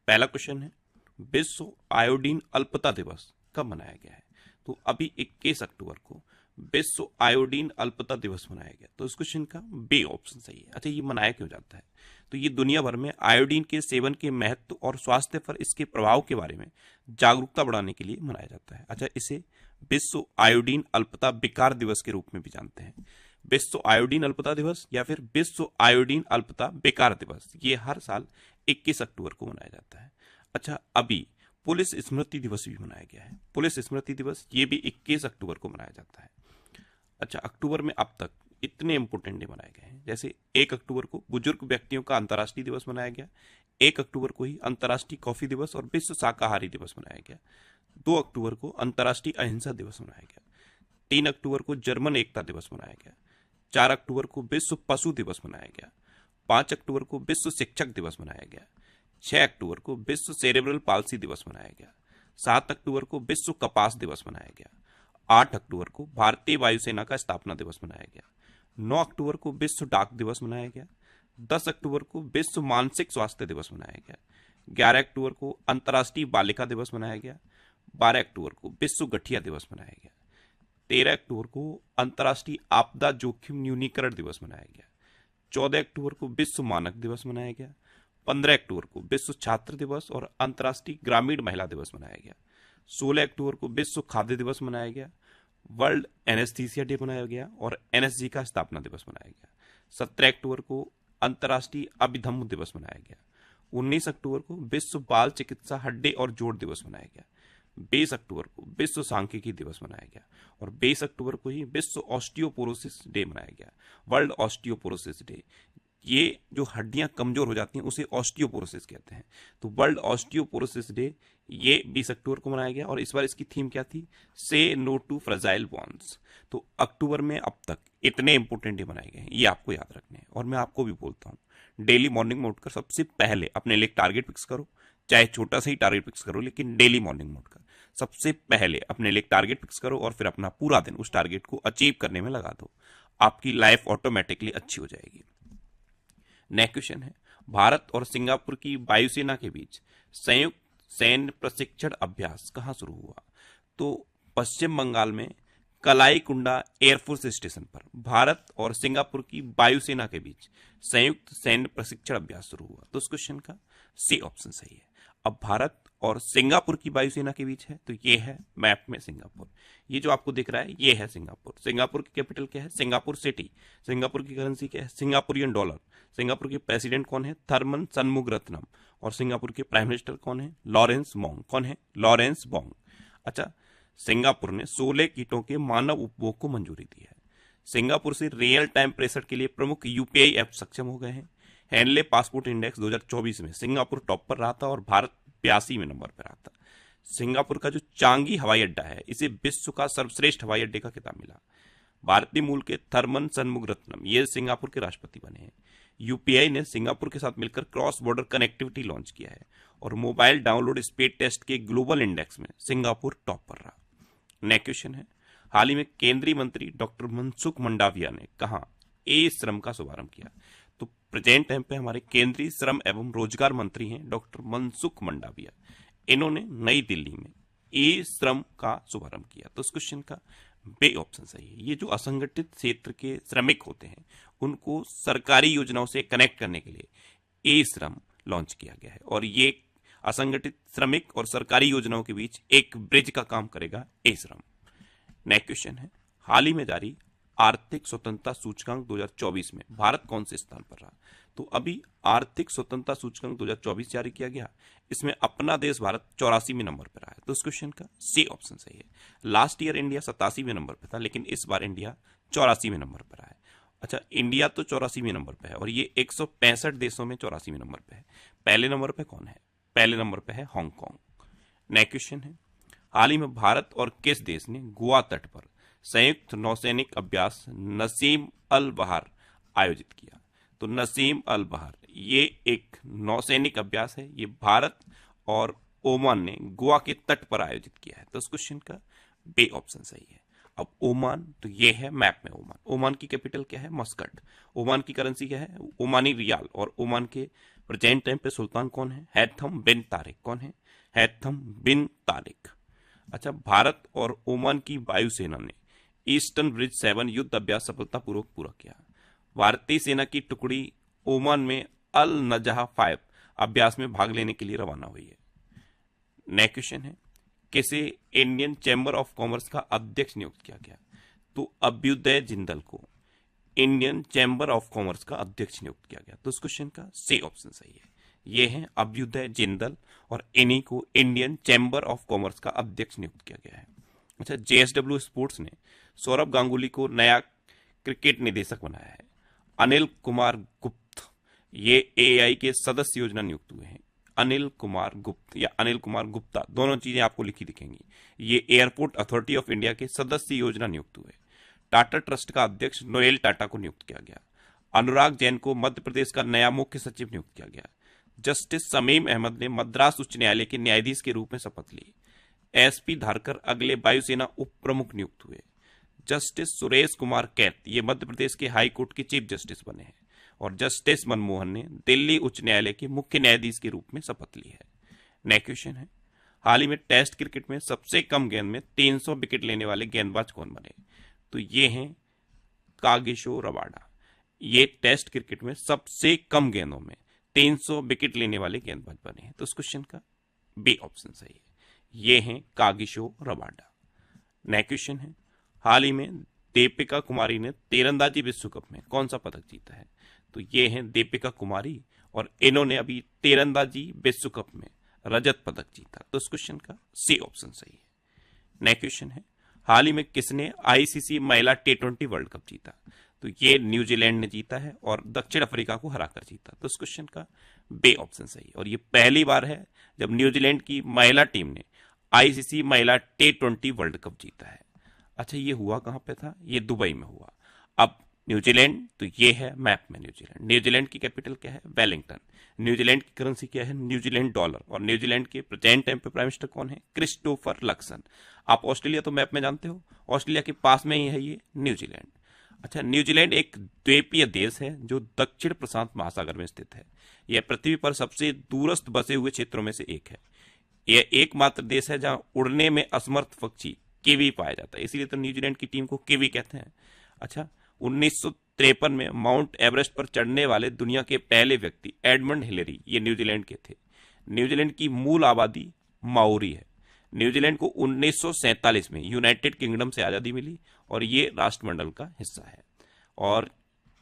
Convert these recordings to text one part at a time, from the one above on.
पहला क्वेश्चन है, विश्व आयोडीन अल्पता दिवस कब मनाया गया है? तो अभी 21 अक्टूबर को विश्व आयोडीन अल्पता दिवस मनाया गया। तो इस क्वेश्चन का बी ऑप्शन सही है। अच्छा, ये मनाया क्यों जाता है? तो ये दुनिया भर में आयोडीन के सेवन के महत्व और स्वास्थ्य पर इसके प्रभाव के बारे में जागरूकता बढ़ाने के लिए मनाया जाता है। अच्छा, इसे विश्व आयोडीन अल्पता विकार दिवस के रूप में भी जानते हैं। विश्व आयोडीन अल्पता दिवस या फिर विश्व आयोडीन अल्पता विकार दिवस, ये हर साल 21 अक्टूबर को मनाया जाता है। अच्छा, अभी पुलिस स्मृति दिवस भी मनाया गया है। पुलिस स्मृति दिवस ये भी 21 अक्टूबर को मनाया जाता है। अच्छा, अक्टूबर में अब तक इतने इंपोर्टेंट डे मनाए गए हैं, जैसे 1 अक्टूबर को बुजुर्ग व्यक्तियों का अंतर्राष्ट्रीय दिवस मनाया गया। 1 अक्टूबर को ही अंतर्राष्ट्रीय कॉफी दिवस और विश्व शाकाहारी दिवस मनाया गया। 2 अक्टूबर को अंतर्राष्ट्रीय अहिंसा दिवस मनाया गया। 3 अक्टूबर को जर्मन एकता दिवस मनाया गया। 4 अक्टूबर को विश्व पशु दिवस मनाया गया। 5 अक्टूबर को विश्व शिक्षक दिवस मनाया गया। 6 अक्टूबर को विश्व सेरेब्रल पाल्सी दिवस मनाया गया। 7 अक्टूबर को विश्व कपास दिवस मनाया गया। 8 अक्टूबर को भारतीय वायुसेना का स्थापना दिवस मनाया गया। 9 अक्टूबर को विश्व डाक दिवस मनाया गया। 10 अक्टूबर को विश्व मानसिक स्वास्थ्य दिवस मनाया गया। 11 अक्टूबर को अंतर्राष्ट्रीय बालिका दिवस मनाया गया। 12 अक्टूबर को विश्व गठिया दिवस मनाया गया। 13 अक्टूबर को अंतर्राष्ट्रीय आपदा जोखिम न्यूनीकरण दिवस मनाया गया। 14 अक्टूबर को विश्व मानक दिवस मनाया गया। 15 अक्टूबर को विश्व छात्र दिवस और अंतर्राष्ट्रीय ग्रामीण महिला दिवस मनाया गया। 16 अक्टूबर को विश्व खाद्य दिवस मनाया गया। वर्ल्ड एनेस्थीसिया डे मनाया गया और एनएसजी का स्थापना दिवस मनाया गया। 17 अक्टूबर को अंतर्राष्ट्रीय अभिधम्म दिवस मनाया गया। 19 अक्टूबर को विश्व बाल चिकित्सा हड्डी और जोड़ दिवस मनाया गया। 20 अक्टूबर को विश्व सांख्यिकी दिवस मनाया गया और 20 अक्टूबर को ही विश्व ऑस्टियोपोरोसिस डे मनाया गया, वर्ल्ड ऑस्टियोपोरोसिस डे। ये जो हड्डियां कमजोर हो जाती हैं उसे ऑस्टियोपोरोसिस कहते हैं। तो वर्ल्ड ऑस्टियोपोरोसिस डे ये 20 अक्टूबर को मनाया गया और इस बार इसकी थीम क्या थी? से नो टू फ्रेजाइल बॉन्ड्स। तो अक्टूबर में अब तक इतने इंपोर्टेंट डे मनाए गए हैं, ये आपको याद रखने हैं। और मैं आपको भी बोलता हूँ, डेली मॉर्निंग में उठकर सबसे पहले अपने लिए टारगेट फिक्स करो, चाहे छोटा सा ही टारगेट फिक्स करो, लेकिन डेली मॉर्निंग में उठकर सबसे पहले अपने लिए टारगेट फिक्स करो और फिर अपना पूरा दिन उस टारगेट को अचीव करने में लगा दो। आपकी लाइफ ऑटोमेटिकली अच्छी हो जाएगी। नेक्स्ट क्वेश्चन है, भारत और सिंगापुर की वायुसेना के बीच संयुक्त सैन्य प्रशिक्षण अभ्यास कहाँ शुरू हुआ? तो पश्चिम बंगाल में कलाईकुंडा एयरफोर्स स्टेशन पर भारत और सिंगापुर की वायुसेना के बीच संयुक्त सैन्य प्रशिक्षण अभ्यास शुरू हुआ। तो इस क्वेश्चन का सी ऑप्शन सही है। अब भारत और सिंगापुर की वायुसेना के बीच है, तो ये है मैप में सिंगापुर। ये जो आपको दिख रहा है ये है सिंगापुर। सिंगापुर की कैपिटल क्या है? Singapore city. सिंगापुर की करेंसी क्या है? Singaporean dollar. सिंगापुर के प्रेसिडेंट कौन है? थरमन शनमुगरत्नम। और सिंगापुर के प्राइम मिनिस्टर कौन है? Lawrence Wong. कौन है? Lawrence Wong. अच्छा, सिंगापुर ने 16 कीटों के मानव उपभोग को मंजूरी दी है। सिंगापुर से रियल टाइम प्रेशर के लिए प्रमुख यूपीआई ऐप सक्षम हो गए हैं। हैंडले पासपोर्ट इंडेक्स 2024 में सिंगापुर टॉप पर रहा था और भारत 82वें नंबर पर रहा था। सिंगापुर का जो चांगी हवाई अड्डा है इसे विश्व का सर्वश्रेष्ठ हवाई अड्डे का खिताब मिला। भारतीय मूल के थरमन शनमुगरत्नम ये सिंगापुर के राष्ट्रपति बने हैं। यूपीआई ने सिंगापुर के साथ मिलकर क्रॉस बॉर्डर कनेक्टिविटी लॉन्च किया है और मोबाइल डाउनलोड स्पीड टेस्ट के ग्लोबल इंडेक्स में सिंगापुर टॉप पर रहा। नेक्स्ट क्वेश्चन है, हाल ही में केंद्रीय मंत्री डॉक्टर मनसुख मंडाविया ने कहा ए श्रम का शुभारंभ किया? तो प्रेजेंट टाइम पे हमारे केंद्रीय श्रम एवं रोजगार मंत्री हैं डॉक्टर मनसुख मंडाविया। इन्होंने नई दिल्ली में ए श्रम का शुभारंभ किया। तो इस क्वेश्चन का बे ऑप्शन सही है। ये जो असंगठित क्षेत्र के श्रमिक होते हैं उनको सरकारी योजनाओं से कनेक्ट करने के लिए ए श्रम लॉन्च किया गया है और ये असंगठित श्रमिक और सरकारी योजनाओं के बीच एक ब्रिज का काम करेगा ए श्रम। नेक्स्ट क्वेश्चन है, हाल ही में जारी आर्थिक स्वतंत्रता सूचकांक 2024 में भारत कौन से स्थान पर रहा? तो अभी आर्थिक स्वतंत्रता सूचकांक 2024 जारी किया गया, इसमें अपना देश भारत 84वें नंबर पर आया। तो इस क्वेश्चन का सी ऑप्शन सही है। लास्ट ईयर इंडिया 87वें नंबर पर था, लेकिन इस बार इंडिया 84वें नंबर पर आया। अच्छा, इंडिया तो 84वें नंबर पर है और ये 165 देशों में 84वें नंबर पर है। पहले नंबर पर कौन है? पहले नंबर पर है हांगकांग। नेक्स्ट क्वेश्चन है, हाल ही में भारत और किस देश ने गोवा तट पर संयुक्त नौसैनिक अभ्यास नसीम अल बहार आयोजित किया? तो नसीम अल बहार ये एक नौसैनिक अभ्यास है, ये भारत और ओमान ने गोवा के तट पर आयोजित किया है। तो इस क्वेश्चन का बे ऑप्शन सही है। अब ओमान, तो ये है मैप में ओमान। ओमान की कैपिटल क्या है? मस्कट। ओमान की करेंसी क्या है? ओमानी रियाल और ओमान के प्रेजेंट टाइम पे सुल्तान कौन है? हैथम बिन तारिक। कौन है? हैथम बिन तारिक। अच्छा, भारत और ओमान की वायुसेना ने ईस्टर्न ब्रिज 7 युद्ध अभ्यास सफलतापूर्वक पूरा किया। भारतीय सेना की टुकड़ी ओमान में अल नजहा 5 अभ्यास में भाग लेने के लिए रवाना हुई है। नेक्स्ट क्वेश्चन है, किसे इंडियन चैम्बर ऑफ कॉमर्स का अध्यक्ष नियुक्त किया गया? तो अभ्युदय जिंदल को इंडियन चैम्बर ऑफ कॉमर्स का अध्यक्ष नियुक्त किया गया। तो इस क्वेश्चन का सी ऑप्शन सही है। ये है अभ्युदय जिंदल और इन्हीं को इंडियन चैम्बर ऑफ कॉमर्स का अध्यक्ष नियुक्त किया गया है। अच्छा, जेएसडब्ल्यू स्पोर्ट्स ने सौरभ गांगुली को नया क्रिकेट निदेशक बनाया है। अनिल कुमार गुप्त ये एआई के सदस्य योजना नियुक्त हुए हैं। अनिल कुमार गुप्त या अनिल कुमार गुप्ता, दोनों चीजें आपको लिखी दिखेंगी। ये एयरपोर्ट अथॉरिटी ऑफ इंडिया के सदस्य योजना नियुक्त हुए। टाटा ट्रस्ट का अध्यक्ष नोएल टाटा को नियुक्त किया गया। अनुराग जैन को मध्य प्रदेश का नया मुख्य सचिव नियुक्त किया गया। जस्टिस समीम अहमद ने मद्रास उच्च न्यायालय के न्यायाधीश के रूप में शपथ ली। एसपी धारकर अगले वायुसेना उप प्रमुख नियुक्त हुए। जस्टिस सुरेश कुमार कैत ये मध्य प्रदेश के हाई कोर्ट के चीफ जस्टिस बने हैं। और जस्टिस मनमोहन ने दिल्ली उच्च न्यायालय के मुख्य न्यायाधीश के रूप में शपथ ली है। नेक्स्ट क्वेश्चन है, हाल ही में टेस्ट क्रिकेट में सबसे कम गेंद में 300 विकेट लेने वाले गेंदबाज कौन बने? तो ये हैं कागिसो रबाडा। ये टेस्ट क्रिकेट में सबसे कम गेंदों में 300 विकेट लेने वाले गेंदबाज बने हैं। तो इस क्वेश्चन का बी ऑप्शन सही है। ये हैं कागिसो रबाडा। नेक्स्ट क्वेश्चन है, हाल ही में दीपिका कुमारी ने तीरंदाजी विश्व कप में कौन सा पदक जीता है? तो ये हैं दीपिका कुमारी और इन्होंने अभी तीरंदाजी विश्व कप में रजत पदक जीता। तो इस क्वेश्चन का सी ऑप्शन सही है। नेक्स्ट क्वेश्चन है, हाल ही में किसने आईसीसी महिला टी20 वर्ल्ड कप जीता? तो ये न्यूजीलैंड ने जीता है और दक्षिण अफ्रीका को हराकर जीता। तो इस क्वेश्चन का बी ऑप्शन सही है। और ये पहली बार है जब न्यूजीलैंड की महिला टीम ने आईसीसी महिला टी20 वर्ल्ड कप जीता है। अच्छा, ये हुआ कहां पे था? ये दुबई में हुआ। अब न्यूजीलैंड, तो ये है मैप में न्यूजीलैंड। न्यूजीलैंड की कैपिटल क्या है? वेलिंगटन। न्यूजीलैंड की करेंसी क्या है? New Zealand dollar. और न्यूजीलैंड के प्रेजेंट टाइम पे प्राइम मिनिस्टर कौन है? Christopher Luxon. आप ऑस्ट्रेलिया तो मैप में जानते हो, ऑस्ट्रेलिया के पास में ही है ये न्यूजीलैंड। अच्छा, न्यूजीलैंड एक द्वीपीय देश है जो दक्षिण प्रशांत महासागर में स्थित है। यह पृथ्वी पर सबसे दूरस्थ बसे हुए क्षेत्रों में से एक है। यह एकमात्र देश है जहां उड़ने में असमर्थ पक्षी कीवी पाया जाता है, इसीलिए तो न्यूजीलैंड की टीम को कीवी कहते हैं। अच्छा, 1953 में माउंट एवरेस्ट पर चढ़ने वाले दुनिया के पहले व्यक्ति एडमंड हिलेरी ये न्यूजीलैंड के थे। न्यूजीलैंड की मूल आबादी माओरी है। न्यूजीलैंड को 1947 में यूनाइटेड किंगडम से आजादी मिली और ये राष्ट्रमंडल का हिस्सा है। और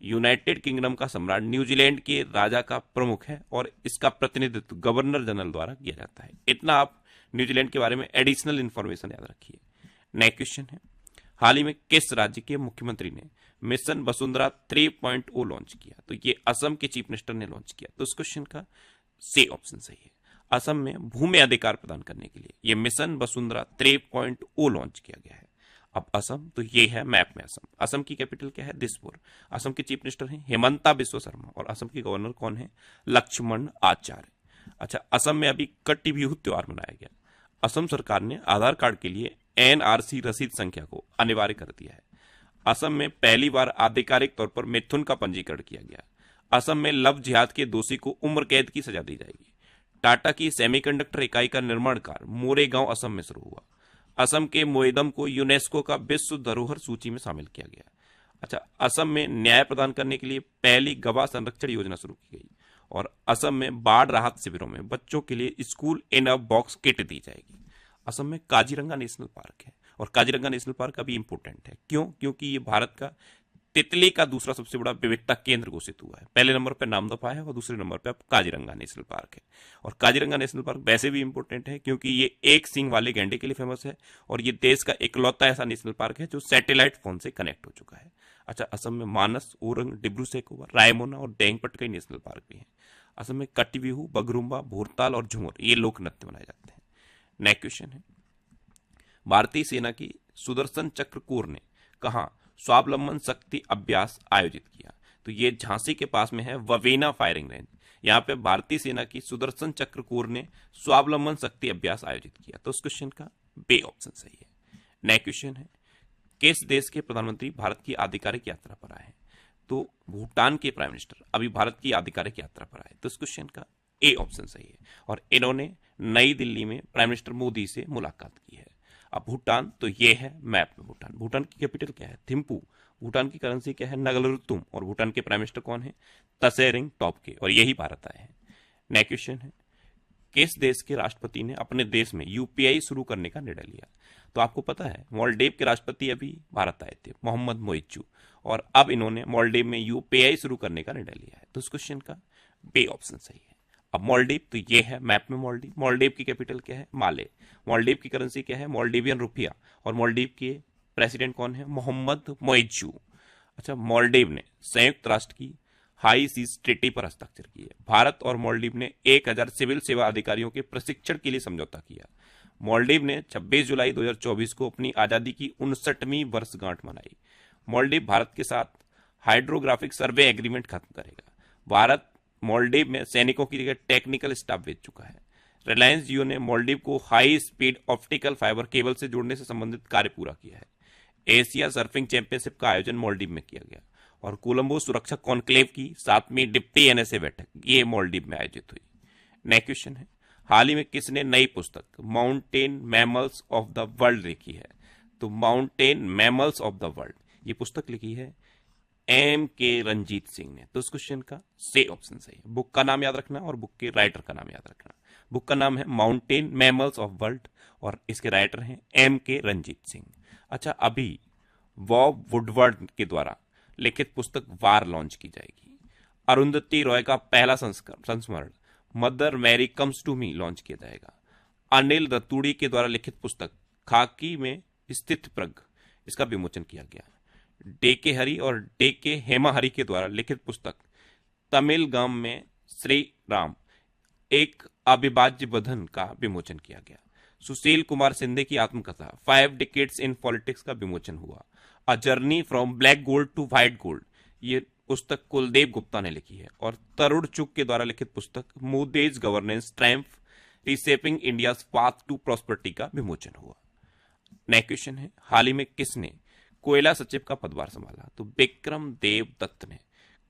यूनाइटेड किंगडम का सम्राट न्यूजीलैंड के राजा का प्रमुख है और इसका प्रतिनिधित्व गवर्नर जनरल द्वारा किया जाता है। इतना आप न्यूजीलैंड के बारे में एडिशनल इंफॉर्मेशन याद रखिए। नेक्स्ट क्वेश्चन है, हाल ही में किस राज्य के मुख्यमंत्री ने मिशन वसुंधरा 3.0 लॉन्च किया? तो ये असम के चीफ मिनिस्टर ने लॉन्च किया। तो इस क्वेश्चन का सी ऑप्शन सही है। असम में भूमि अधिकार प्रदान करने के लिए ये मिशन वसुंधरा 3.0 लॉन्च किया गया है। अब असम, तो ये है मैप में असम। असम की कैपिटल क्या है? दिसपुर। असम के चीफ मिनिस्टर हैं हेमंता बिस्वा शर्मा और असम के गवर्नर कौन है? लक्ष्मण आचार्य। अच्छा, असम में अभी कट्टी बिहू त्योहार मनाया गया। असम सरकार ने आधार कार्ड के लिए एनआरसी रसीद संख्या को अनिवार्य कर दिया है। असम में पहली बार आधिकारिक तौर पर मिथुन का पंजीकरण किया गया। असम में लव जिहाद के दोषी को उम्र कैद की सजा दी जाएगी। टाटा की सेमीकंडक्टर इकाई का निर्माण कार्य मोरेगांव असम में शुरू हुआ। असम के मोएदम को यूनेस्को का विश्व धरोहर सूची में शामिल किया गया। अच्छा, असम में न्याय प्रदान करने के लिए पहली गवाह संरक्षण योजना शुरू की गई। और असम में बाढ़ राहत शिविरों में बच्चों के लिए school in a box kit दी जाएगी। असम में काजीरंगा नेशनल पार्क है और काजीरंगा नेशनल पार्क अभी इंपोर्टेंट है। क्यों? क्योंकि ये भारत का तितली का दूसरा सबसे बड़ा विविधता केंद्र घोषित हुआ है। पहले नंबर पर नामदफा है और दूसरे नंबर पर अब काजीरंगा नेशनल पार्क है। और काजीरंगा नेशनल पार्क वैसे भी इंपोर्टेंट है क्योंकि ये एक सींग वाले गैंडे के लिए फेमस है और ये देश का इकलौता ऐसा नेशनल पार्क है जो सैटेलाइट फोन से कनेक्ट हो चुका है। अच्छा, असम में मानस, ओरंग, डिब्रू सैखोवा, रायमोना और डेंगपटकई नेशनल पार्क भी है। असम में कट्टीबिहू, बगरुम्बा, भोरताल और झुमर ये लोक नृत्य मनाए जाते हैं। नेक्स्ट क्वेश्चन है, भारतीय सेना की सुदर्शन चक्र कोर ने कहा स्वावलंबन शक्ति अभ्यास आयोजित किया? तो ये झांसी के पास में है ववेना फायरिंग रेंज। यहाँ पे भारतीय सेना की सुदर्शन चक्र कोर ने स्वावलंबन शक्ति अभ्यास आयोजित किया। तो उस क्वेश्चन का बी ऑप्शन सही है। नेक्स्ट क्वेश्चन है, किस देश के प्रधानमंत्री भारत की आधिकारिक यात्रा पर आए हैं? तो भूटान के प्राइम मिनिस्टर अभी भारत की आधिकारिक यात्रा पर आए, तो इस क्वेश्चन का ए ऑप्शन सही है। और इन्होंने नई दिल्ली में प्राइम मिनिस्टर मोदी से मुलाकात की है। अब भूटान, तो ये है मैप में भूटान। भूटान की कैपिटल क्या है? थिम्पू। भूटान की करेंसी क्या है? नगलरुतुम। और भूटान के प्राइम मिनिस्टर कौन है? तसेरिंग टॉपके। और यही भारत आए हैं। नेक्स्ट क्वेश्चन है, किस देश के राष्ट्रपति ने अपने देश में यूपीआई शुरू करने का निर्णय लिया? तो आपको पता है मालदीव के राष्ट्रपति अभी भारत आए थे, मोहम्मद मोइज्जू, और अब इन्होंने मालदीव में यूपीआई शुरू करने का निर्णय लिया है। तो इस क्वेश्चन का बी ऑप्शन सही है। अब मालदीव, तो ये है मैप में मालदीव। मालदीव की कैपिटल क्या है? माले। मालदीव की करेंसी क्या है? मालदीवियन रुपया। और मालदीव के प्रेसिडेंट कौन है? मोहम्मद मोइज्जू। अच्छा, मालदीव ने संयुक्त राष्ट्र की हाई सीज ट्रीटी पर हस्ताक्षर किए। भारत और मालदीव ने 1000 सिविल सेवा अधिकारियों के प्रशिक्षण के लिए समझौता किया। मालदीव ने 26 जुलाई 2024 को अपनी आजादी की 59वीं वर्षगांठ मनाई। मालदीव भारत के साथ हाइड्रोग्राफिक सर्वे एग्रीमेंट खत्म करेगा। भारत मालदीव में सैनिकों की जगह टेक्निकल स्टाफ भेज चुका है। रिलायंस जियो ने मालदीव को high speed optical fibre cable से जोड़ने से संबंधित कार्य पूरा किया है। एशिया सर्फिंग चैंपियनशिप का आयोजन मालदीव में किया गया। और कोलंबो सुरक्षा कॉन्क्लेव की 7वीं डिप्टी एनएसए बैठक ये मालदीव में आयोजित हुई। नेक्स्ट क्वेश्चन है, हाल ही में किसने नई पुस्तक mountain mammals of the world लिखी है? तो mountain mammals of the world ये पुस्तक लिखी है M.K. रंजीत सिंह ने। तो इस क्वेश्चन का सी ऑप्शन सही है। बुक का नाम याद रखना और बुक के राइटर का नाम याद रखना। बुक का नाम है माउंटेन मैमल्स ऑफ वर्ल्ड और इसके राइटर हैं M.K. रंजीत सिंह। अच्छा, अभी बॉब वुडवर्ड के द्वारा लिखित पुस्तक वार लॉन्च की जाएगी। अरुंधति रॉय का पहला संस्मरण Mother Mary Comes to Me launch किया जाएगा। अनिल रतूड़ी के द्वारा लिखित पुस्तक खाकी में स्थित प्रग इसका विमोचन किया गया। डेके हरि और डेके हेमा हरि के द्वारा लिखित पुस्तक तमिल गाम में श्री राम एक अविभाज्य बंधन का विमोचन किया गया। सुशील कुमार सिंधे की आत्मकथा 5 डिकेड्स इन पॉलिटिक्स का विमोचन हुआ। A Journey from Black Gold to White Gold ये पुस्तक कुलदीप गुप्ता ने लिखी है। और तरुण चुग के द्वारा लिखित पुस्तक Modi's Governance Triumph Reshaping India's Path to Prosperity का विमोचन हुआ। नेक्स्ट क्वेश्चन है, हाल ही में किसने कोयला सचिव का पदभार संभाला? तो विक्रम देव दत्त ने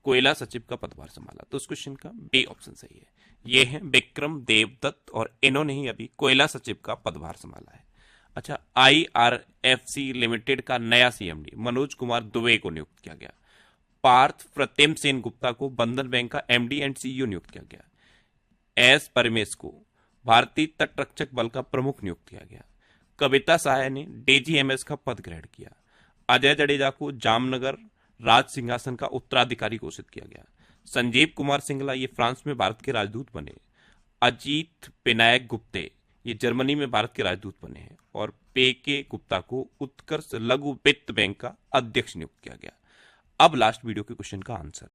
कोयला सचिव का पदभार संभाला। तो इस क्वेश्चन का बी ऑप्शन सही है। ये है विक्रम देव दत्त और इन्होंने ही अभी कोयला सचिव का पदभार संभाला है। अच्छा, IRFC लिमिटेड का नया CMD मनोज कुमार दुबे को नियुक्त किया गया। पार्थ प्रतिम सेन गुप्ता को बंधन बैंक का MD एंड CEO नियुक्त किया गया। S परमेश को भारतीय तटरक्षक बल का प्रमुख नियुक्त किया गया। कविता सहाय ने DGMS का पद ग्रहण किया। अजय जडेजा को जामनगर राज सिंहासन का उत्तराधिकारी घोषित किया गया। संजीव कुमार सिंगला ये फ्रांस में भारत के राजदूत बने। अजीत विनायक गुप्ते ये जर्मनी में भारत के राजदूत बने हैं। और PK गुप्ता को उत्कर्ष लघु वित्त बैंक का अध्यक्ष नियुक्त किया गया। अब लास्ट वीडियो के क्वेश्चन का आंसर।